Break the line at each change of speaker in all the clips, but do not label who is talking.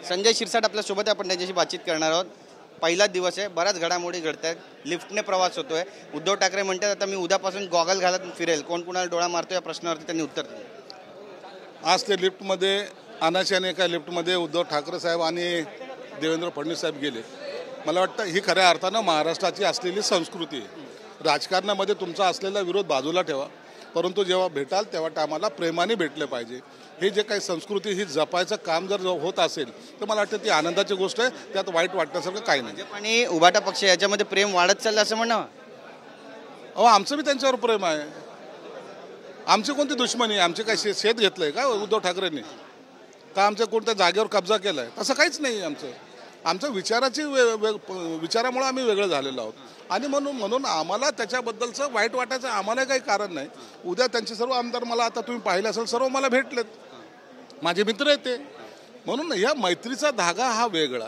संजय शिरसाट आपल्यासोबत आहे, आपण त्यांच्याशी बातचीत करणार आहोत। पहिला दिवस आहे, बऱ्याच घडामोडी घडत आहेत, लिफ्टने प्रवास होतोय। उद्धव ठाकरे म्हणतात आता मी उद्यापासून गॉगल घालत फिरेल, कोण कुणाला डोळा मारतो या प्रश्नावरती त्यांनी उत्तर दिलं।
आज ते लिफ्टमध्ये अनाशाने एका लिफ्टमध्ये उद्धव ठाकरे साहेब आणि देवेंद्र फडणवीस साहेब गेले। मला वाटतं ही खऱ्या अर्थानं महाराष्ट्राची असलेली संस्कृती आहे। राजकारणामध्ये तुमचा असलेला विरोध बाजूला ठेवा, परंतु जेव्हा भेटाल तेव्हा आम्हाला प्रेमाने भेटले पाहिजे। हे जे काही संस्कृती ही जपायचं काम जर होत असेल तर मला वाटतं ती आनंदाची गोष्ट आहे, त्यात वाईट वाटण्यासारखं काही नाही।
भाजप आणि उभाटा पक्ष याच्यामध्ये प्रेम वाढत चाललं असं म्हणणं?
अहो, आमचं बी त्यांच्यावर प्रेम आहे। आमची कोणती दुश्मनी आहे? आमचे काय शेत घेतलंय का उद्धव ठाकरेंनी? का आमच्या कोणत्या जागेवर कब्जा केलाय? तसं काहीच नाही। आमचं विचारामुळे आम्ही वेगळं झालेलो आहोत आणि म्हणून आम्हाला त्याच्याबद्दलचं वाईट वाटायचं आम्हाला काही कारण नाही। उद्या त्यांचे सर्व आमदार मला आता तुम्ही पाहिले असेल सर्व मला भेटलेत, माझे मित्र आहेत ते। म्हणून या मैत्रीचा धागा हा वेगळा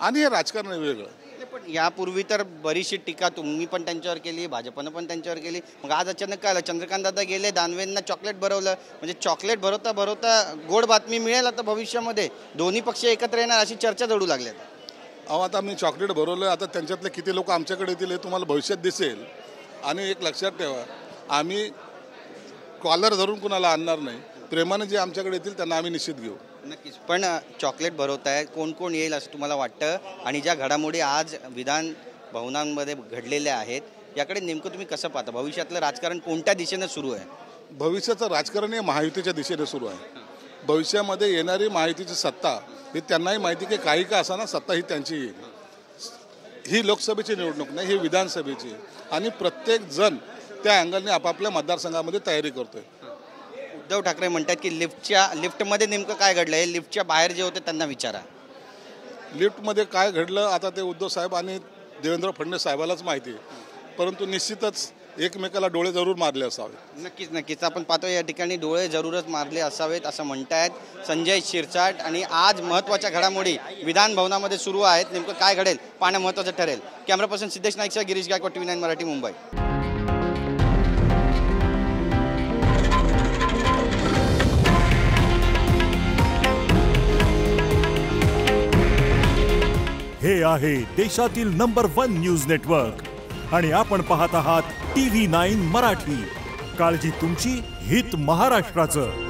आणि हे राजकारण वेगळं।
पण यापूर्वी तर बरीचशी टीका तुम्ही पण त्यांच्यावर केली, भाजपनं पण त्यांच्यावर केली। मग आज अचानक काय आलं? चंद्रकांत दादा गेले, दानवेंना चॉकलेट भरवलं, म्हणजे चॉकलेट भरवता गोड बातमी मिळेल आता भविष्यामध्ये दोन्ही पक्ष एकत्र येणार अशी चर्चा जडू लागली।
अहो, आता मी चॉकलेट भरवलं, आता त्यांच्यातले किती लोक आमच्याकडे येतील हे तुम्हाला भविष्यात दिसेल। आणि एक लक्षात ठेवा, आम्ही कॉलर धरून कुणाला आणणार नाही, प्रेमाने जे आमच्याकडे येतील त्यांना आम्ही निश्चित घेऊ।
नक्कीच। पण चॉकलेट भरवताय, कोण कोण येईल असं तुम्हाला वाटतं? आणि ज्या घडामोडी आज विधान भवनांमध्ये घडलेल्या आहेत याकडे नेमकं तुम्ही कसं पाहता? भविष्यातलं राजकारण कोणत्या दिशेने सुरू आहे?
भविष्याचं राजकारण हे महायुतीच्या दिशेने सुरू आहे। भविष्यामध्ये येणारी महायुतीची सत्ता ही त्यांनाही माहिती की काही का असा ना सत्ता ही त्यांची येईल। ही लोकसभेची निवडणूक नाही, ही विधानसभेची, आणि प्रत्येक जण त्या अँगलने आपापल्या मतदारसंघामध्ये तयारी करतोय।
उद्धव ठाकरे म्हणतात की लिफ्टमध्ये नेमकं काय घडलं हे लिफ्टच्या बाहेर जे होते त्यांना विचारा।
लिफ्टमध्ये काय घडलं आता ते उद्धव साहेब आणि देवेंद्र फडणवीस साहेबालाच माहिती आहे, परंतु निश्चितच एकमेकाला डोळे जरूर मारले असावेत।
नक्कीच आपण पाहतो या ठिकाणी डोळे जरूरच मारले असावेत असं म्हणतायत संजय शिरसाट। आणि आज महत्त्वाच्या घडामोडी विधान भवनामध्ये सुरू आहेत, नेमकं काय घडेल पाहणं महत्त्वाचं ठरेल। कॅमेरा पर्सन सिद्धेश नाईकसह गिरीश गायकवाड, TV9 मराठी, मुंबई।
हे आहे देशातील नंबर 1 न्यूज नेटवर्क आणि आपण पाहत आहात TV9 मराठी। काळजी तुमची, हित महाराष्ट्राचं।